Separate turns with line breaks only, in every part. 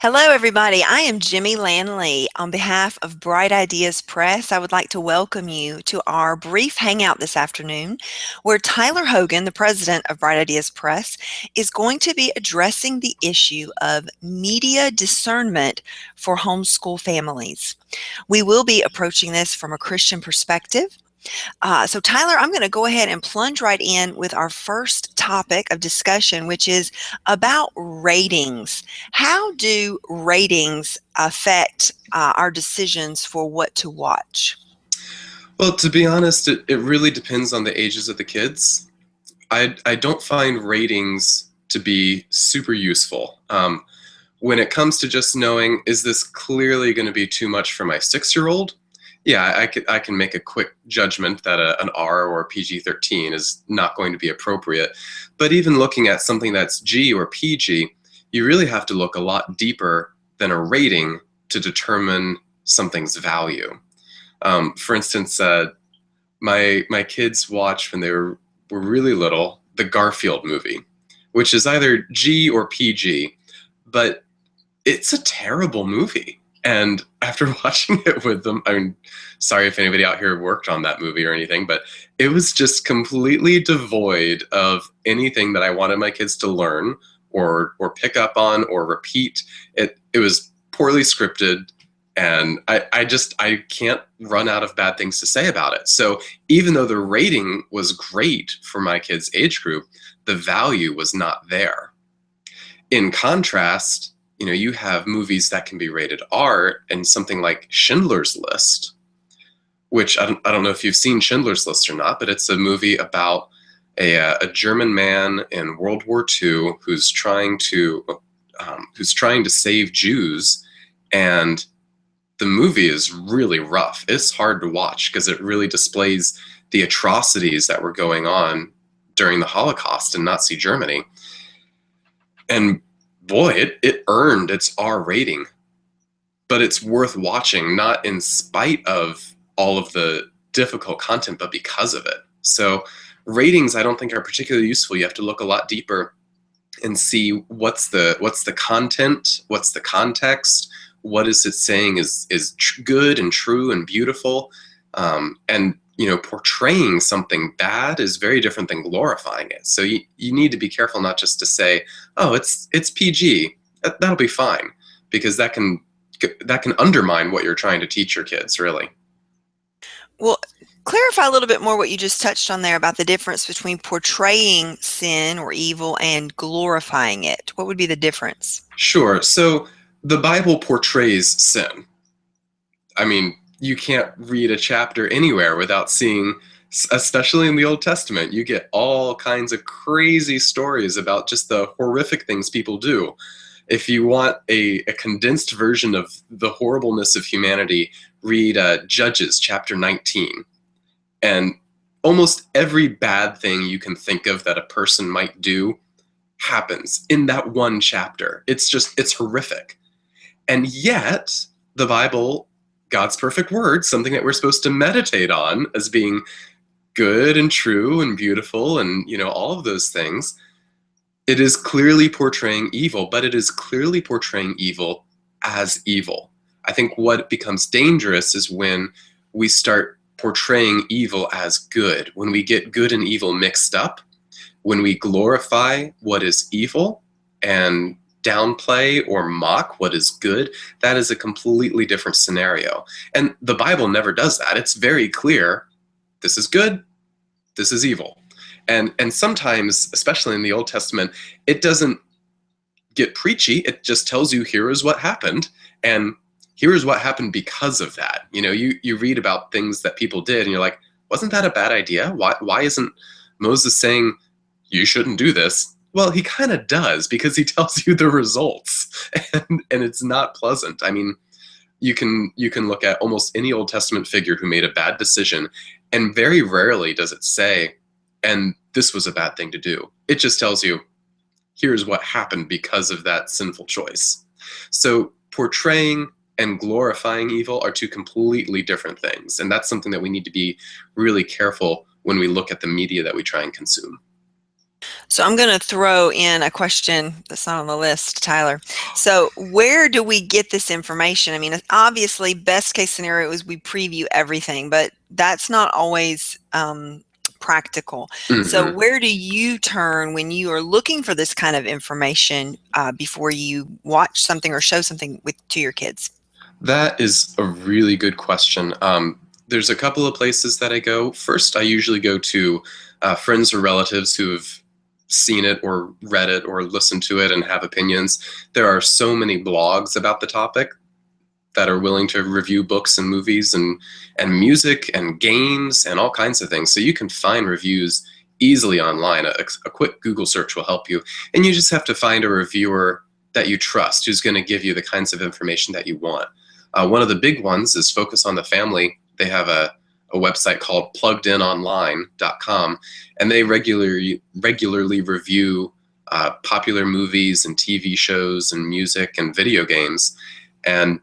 Hello, everybody. I am Jimmy Lanley. On behalf of Bright Ideas Press, I would like to welcome you to our brief hangout this afternoon, where Tyler Hogan, the president of Bright Ideas Press, is going to be addressing the issue of media discernment for homeschool families. We will be approaching this from a Christian perspective. So Tyler, I'm going to go ahead and plunge right in with our first topic of discussion, which is about ratings. How do ratings affect our decisions for what to watch?
Well, to be honest, it really depends on the ages of the kids. I don't find ratings to be super useful. When it comes to just knowing, is this clearly going to be too much for my 6-year-old? Yeah, I can make a quick judgment that an R or a PG-13 is not going to be appropriate. But even looking at something that's G or PG, you really have to look a lot deeper than a rating to determine something's value. For instance, my kids watched when they were really little the Garfield movie, which is either G or PG, but it's a terrible movie. And after watching it with them, I mean, sorry if anybody out here worked on that movie or anything, but it was just completely devoid of anything that I wanted my kids to learn or pick up on or repeat. It was poorly scripted, and I can't run out of bad things to say about it. So even though the rating was great for my kids' age group, the value was not there. In contrast, you have movies that can be rated R, and something like Schindler's List, which I don't know if you've seen Schindler's List or not, but it's a movie about a German man in World War II who's trying to save Jews, and the movie is really rough. It's hard to watch because it really displays the atrocities that were going on during the Holocaust in Nazi Germany. And boy, it earned its R rating, but it's worth watching, not in spite of all of the difficult content, but because of it. So ratings, I don't think, are particularly useful. You have to look a lot deeper and see what's the content, what's the context, what is it saying is good and true and beautiful, and portraying something bad is very different than glorifying it. So you need to be careful not just to say, oh, it's PG, that'll be fine, because that can undermine what you're trying to teach your kids, really.
Well, clarify a little bit more what you just touched on there about the difference between portraying sin or evil and glorifying it. What would be the difference?
Sure. So the Bible portrays sin. I mean, you can't read a chapter anywhere without seeing, especially in the Old Testament, you get all kinds of crazy stories about just the horrific things people do. If you want a condensed version of the horribleness of humanity, read Judges chapter 19. And almost every bad thing you can think of that a person might do happens in that one chapter. It's horrific. And yet, the Bible, God's perfect word, something that we're supposed to meditate on as being good and true and beautiful and, all of those things, it is clearly portraying evil, but it is clearly portraying evil as evil. I think what becomes dangerous is when we start portraying evil as good, when we get good and evil mixed up, when we glorify what is evil and downplay or mock what is good. That is a completely different scenario. And the Bible never does that. It's very clear, this is good, this is evil. And sometimes, especially in the Old Testament, it doesn't get preachy. It just tells you, here is what happened, and here is what happened because of that. You read about things that people did, and you're like, wasn't that a bad idea? Why isn't Moses saying, you shouldn't do this? Well, he kind of does, because he tells you the results, and it's not pleasant. I mean, you can look at almost any Old Testament figure who made a bad decision, and very rarely does it say, and this was a bad thing to do. It just tells you, here's what happened because of that sinful choice. So portraying and glorifying evil are two completely different things, and that's something that we need to be really careful when we look at the media that we try and consume.
So I'm going to throw in a question that's not on the list, Tyler. So where do we get this information? I mean, obviously, best case scenario is we preview everything, but that's not always practical. So
Hmm.
where do you turn when you are looking for this kind of information before you watch something or show something to your kids?
That is a really good question. There's a couple of places that I go. First, I usually go to friends or relatives who have seen it or read it or listened to it and have opinions. There are so many blogs about the topic that are willing to review books and movies and music and games and all kinds of things. So you can find reviews easily online. A quick Google search will help you. And you just have to find a reviewer that you trust who's going to give you the kinds of information that you want. One of the big ones is Focus on the Family. They have a website called pluggedinonline.com, and they regularly review popular movies and TV shows and music and video games. And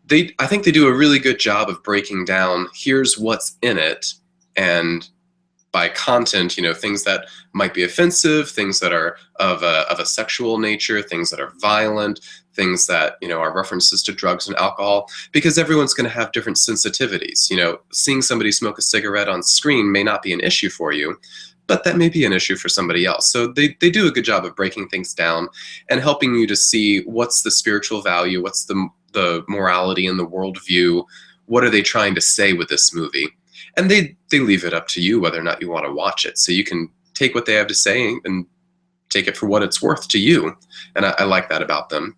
I think they do a really good job of breaking down here's what's in it, and by content, things that might be offensive, things that are of a sexual nature, things that are violent, things that are references to drugs and alcohol, because everyone's going to have different sensitivities. Seeing somebody smoke a cigarette on screen may not be an issue for you, but that may be an issue for somebody else. So they do a good job of breaking things down and helping you to see what's the spiritual value, what's the morality and the worldview, what are they trying to say with this movie. And they leave it up to you whether or not you want to watch it. So you can take what they have to say and take it for what it's worth to you. And I like that about them.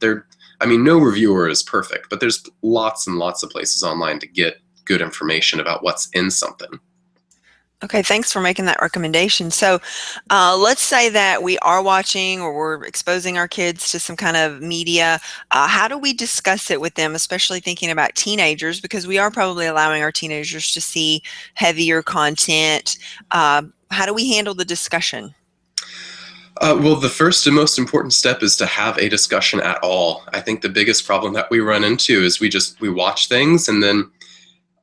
No reviewer is perfect, but there's lots and lots of places online to get good information about what's in something.
Okay, thanks for making that recommendation. So let's say that we are watching or we're exposing our kids to some kind of media. How do we discuss it with them, especially thinking about teenagers, because we are probably allowing our teenagers to see heavier content. How do we handle the discussion?
Well, the first and most important step is to have a discussion at all. I think the biggest problem that we run into is we watch things and then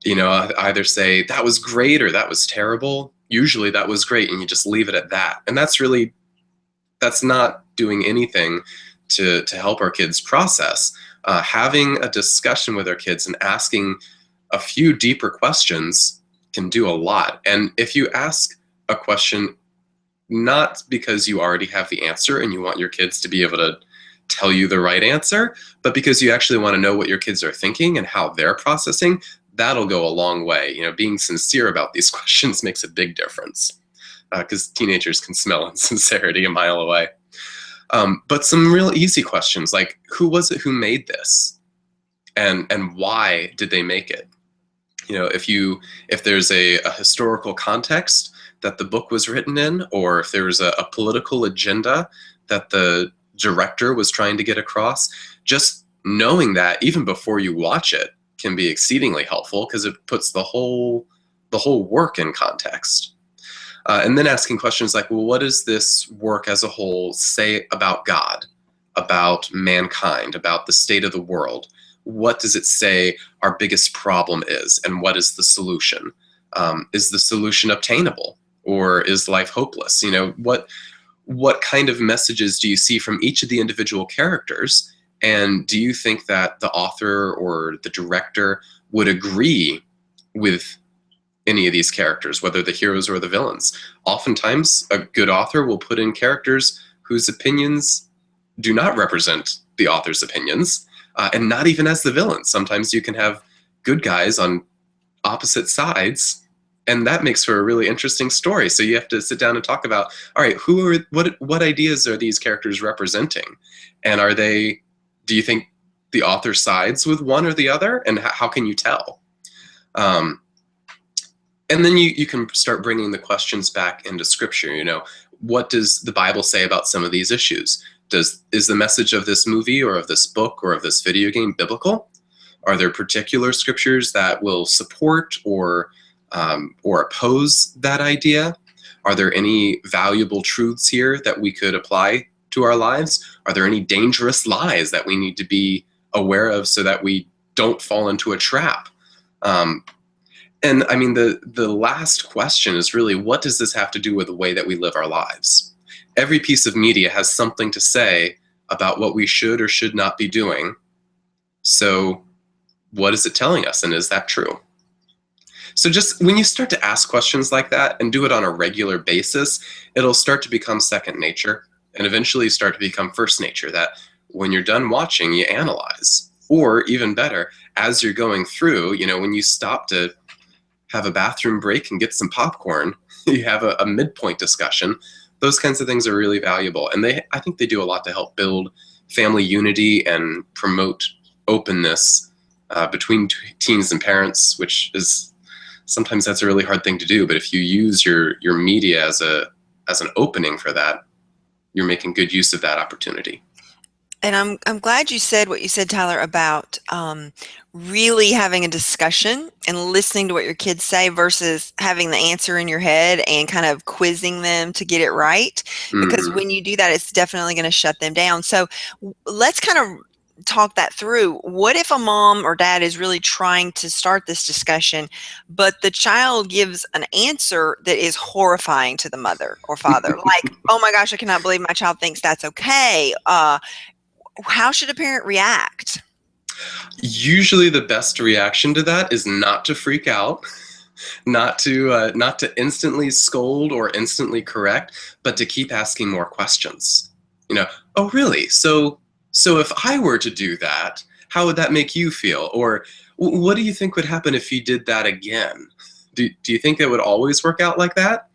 either say that was great or that was terrible. Usually that was great, and you just leave it at that. And that's not doing anything to help our kids process. Having a discussion with our kids and asking a few deeper questions can do a lot. And if you ask a question not because you already have the answer and you want your kids to be able to tell you the right answer, but because you actually want to know what your kids are thinking and how they're processing, that'll go a long way. Being sincere about these questions makes a big difference, because teenagers can smell insincerity a mile away. But some real easy questions like, who was it who made this? And why did they make it? If there's a historical context that the book was written in, or if there's a political agenda that the director was trying to get across, just knowing that even before you watch it can be exceedingly helpful, because it puts the whole work in context. And then asking questions like, well, what does this work as a whole say about God, about mankind, about the state of the world? What does it say our biggest problem is, and what is the solution? Is the solution obtainable, or is life hopeless? What kind of messages do you see from each of the individual characters? And do you think that the author or the director would agree with any of these characters, whether the heroes or the villains? Oftentimes, a good author will put in characters whose opinions do not represent the author's opinions, and not even as the villains. Sometimes you can have good guys on opposite sides, and that makes for a really interesting story. So you have to sit down and talk about, all right, what ideas are these characters representing? And do you think the author sides with one or the other? And how can you tell? And then you can start bringing the questions back into scripture. What does the Bible say about some of these issues? Is the message of this movie or of this book or of this video game biblical? Are there particular scriptures that will support or oppose that idea? Are there any valuable truths here that we could apply to our lives? Are there any dangerous lies that we need to be aware of so that we don't fall into a trap? And the last question is really, what does this have to do with the way that we live our lives? Every piece of media has something to say about what we should or should not be doing. So what is it telling us, and is that true? So just when you start to ask questions like that and do it on a regular basis, it'll start to become second nature and eventually start to become first nature, that when you're done watching, you analyze. Or even better, as you're going through, when you stop to have a bathroom break and get some popcorn, you have a midpoint discussion. Those kinds of things are really valuable. And I think they do a lot to help build family unity and promote openness between teens and parents, which is sometimes that's a really hard thing to do. But if you use your media as an opening for that, you're making good use of that opportunity.
And I'm glad you said what you said, Tyler, about really having a discussion and listening to what your kids say versus having the answer in your head and kind of quizzing them to get it right. Because when you do that, it's definitely going to shut them down. So let's kind of talk that through. What if a mom or dad is really trying to start this discussion, but the child gives an answer that is horrifying to the mother or father? Like, oh my gosh, I cannot believe my child thinks that's okay. How should a parent react?
Usually the best reaction to that is not to freak out, not to instantly scold or instantly correct, but to keep asking more questions. Oh really? So if I were to do that, how would that make you feel? Or what do you think would happen if you did that again? Do you think it would always work out like that?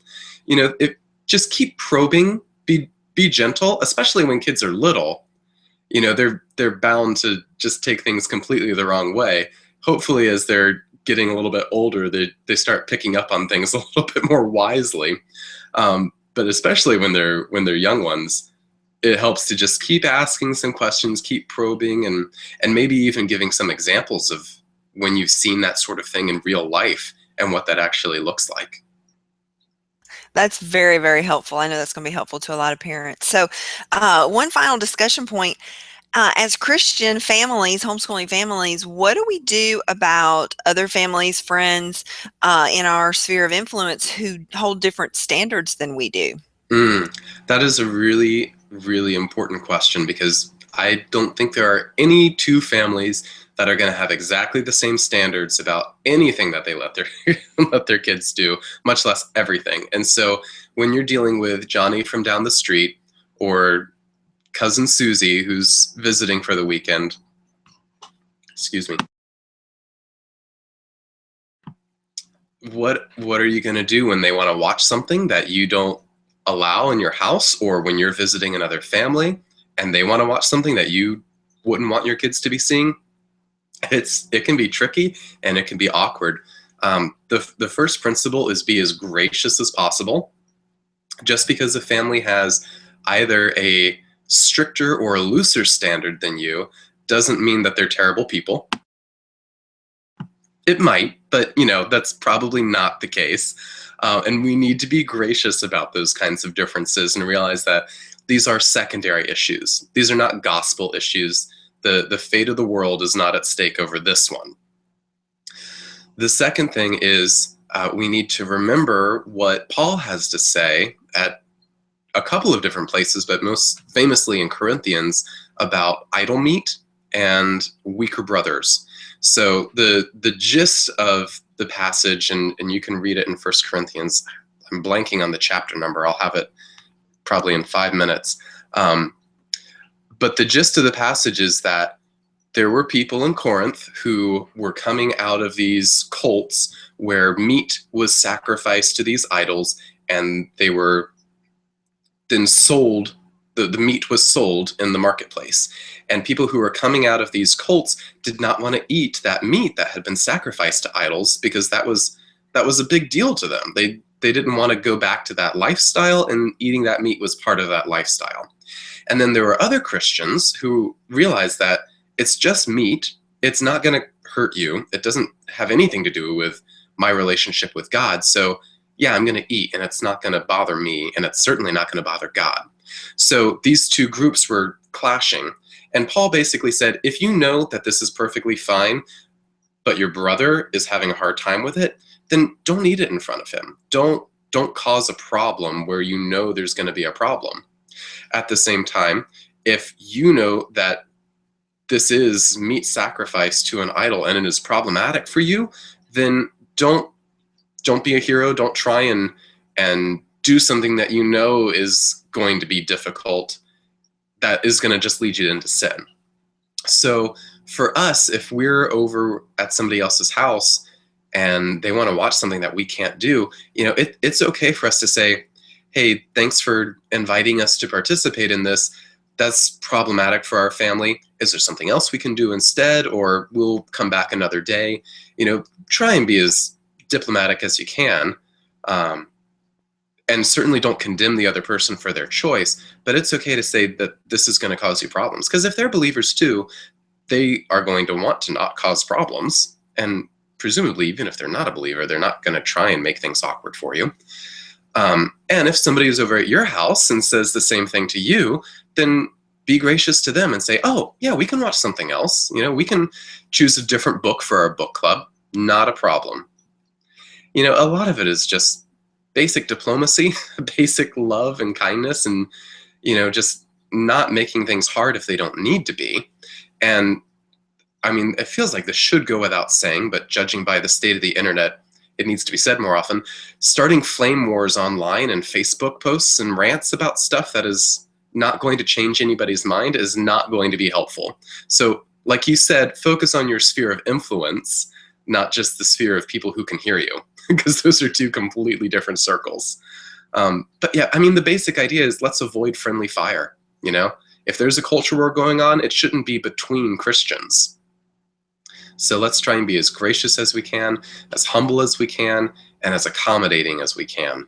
Just keep probing, be gentle, especially when kids are little. They're bound to just take things completely the wrong way. Hopefully, as they're getting a little bit older, they start picking up on things a little bit more wisely. But especially when they're young ones, it helps to just keep asking some questions, keep probing, and maybe even giving some examples of when you've seen that sort of thing in real life and what that actually looks like.
That's very, very helpful. I know that's going to be helpful to a lot of parents. So one final discussion point. As Christian families, homeschooling families, what do we do about other families, friends in our sphere of influence who hold different standards than we do?
That is a really, really important question, because I don't think there are any two families that are going to have exactly the same standards about anything that they let their let their kids do, much less everything. And so when you're dealing with Johnny from down the street or cousin Susie who's visiting for the weekend, excuse me, what are you going to do when they want to watch something that you don't allow in your house, or when you're visiting another family and they want to watch something that you wouldn't want your kids to be seeing? It can be tricky and it can be awkward. The first principle is be as gracious as possible. Just because a family has either a stricter or a looser standard than you doesn't mean that they're terrible people. It might, but that's probably not the case. And we need to be gracious about those kinds of differences and realize that these are secondary issues. These are not gospel issues. The fate of the world is not at stake over this one. The second thing is we need to remember what Paul has to say at a couple of different places, but most famously in Corinthians, about idol meat and weaker brothers. So the gist of the passage, and you can read it in 1 Corinthians. I'm blanking on the chapter number. I'll have it probably in 5 minutes. But the gist of the passage is that there were people in Corinth who were coming out of these cults where meat was sacrificed to these idols, and they were then sold. The meat was sold in the marketplace, and people who were coming out of these cults did not want to eat that meat that had been sacrificed to idols, because that was a big deal to them. They didn't want to go back to that lifestyle, and eating that meat was part of that lifestyle. And then there were other Christians who realized that it's just meat. It's not going to hurt you. It doesn't have anything to do with my relationship with God. So yeah, I'm going to eat, and it's not going to bother me, and it's certainly not going to bother God. So these two groups were clashing. And Paul basically said, if you know that this is perfectly fine, but your brother is having a hard time with it, then don't eat it in front of him. Don't cause a problem where you know there's going to be a problem. At the same time, if you know that this is meat sacrifice to an idol and it is problematic for you, then don't be a hero. Don't try and do something that you know is going to be difficult, that is going to just lead you into sin. So for us, if we're over at somebody else's house and they want to watch something that we can't do, it's okay for us to say, hey, thanks for inviting us to participate in this. That's problematic for our family. Is there something else we can do instead? Or we'll come back another day. Try and be as diplomatic as you can. And certainly don't condemn the other person for their choice, but it's okay to say that this is going to cause you problems. Because if they're believers too, they are going to want to not cause problems. And presumably, even if they're not a believer, they're not going to try and make things awkward for you. And if somebody is over at your house and says the same thing to you, then be gracious to them and say, oh, yeah, we can watch something else. We can choose a different book for our book club. Not a problem. A lot of it is just basic diplomacy, basic love and kindness, and, just not making things hard if they don't need to be. And I mean, it feels like this should go without saying, but judging by the state of the internet, it needs to be said more often. Starting flame wars online and Facebook posts and rants about stuff that is not going to change anybody's mind is not going to be helpful. So, like you said, focus on your sphere of influence, not just the sphere of people who can hear you, because those are two completely different circles. But yeah, I mean, the basic idea is let's avoid friendly fire. If there's a culture war going on, it shouldn't be between Christians. So let's try and be as gracious as we can, as humble as we can, and as accommodating as we can.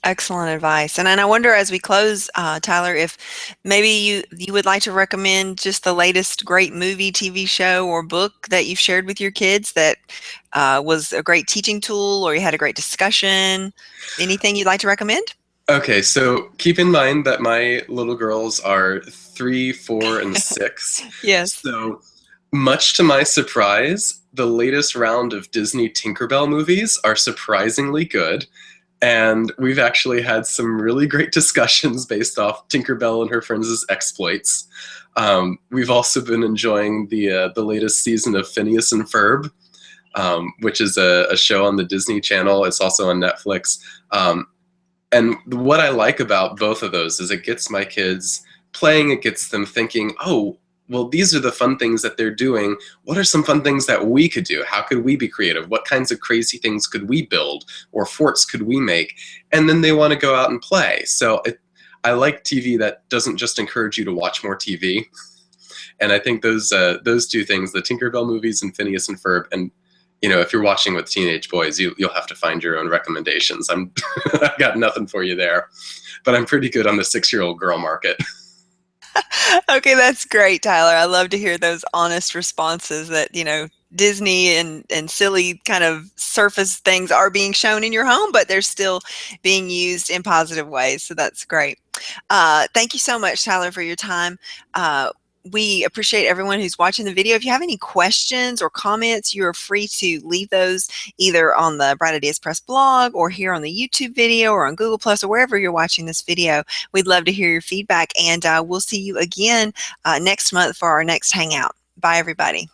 Excellent advice. And I wonder, as we close, Tyler, if maybe you would like to recommend just the latest great movie, TV show, or book that you've shared with your kids that was a great teaching tool, or you had a great discussion. Anything you'd like to recommend?
Okay, so keep in mind that my little girls are 3, 4, and 6.
Yes.
So much to my surprise, the latest round of Disney Tinkerbell movies are surprisingly good. And we've actually had some really great discussions based off Tinkerbell and her friends' exploits. We've also been enjoying the latest season of Phineas and Ferb, which is a show on the Disney Channel. It's also on Netflix. And what I like about both of those is it gets my kids playing. It gets them thinking, oh, well, these are the fun things that they're doing. What are some fun things that we could do? How could we be creative? What kinds of crazy things could we build, or forts could we make? And then they want to go out and play. So I like TV that doesn't just encourage you to watch more TV. And I think those two things, the Tinkerbell movies and Phineas and Ferb, and if you're watching with teenage boys, you'll have to find your own recommendations. I got nothing for you there, but I'm pretty good on the 6-year-old girl market.
Okay, that's great, Tyler. I love to hear those honest responses that, Disney and silly kind of surface things are being shown in your home, but they're still being used in positive ways. So that's great. Thank you so much, Tyler, for your time. We appreciate everyone who's watching the video. If you have any questions or comments, you are free to leave those either on the Bright Ideas Press blog or here on the YouTube video or on Google Plus or wherever you're watching this video. We'd love to hear your feedback, and we'll see you again next month for our next Hangout. Bye, everybody.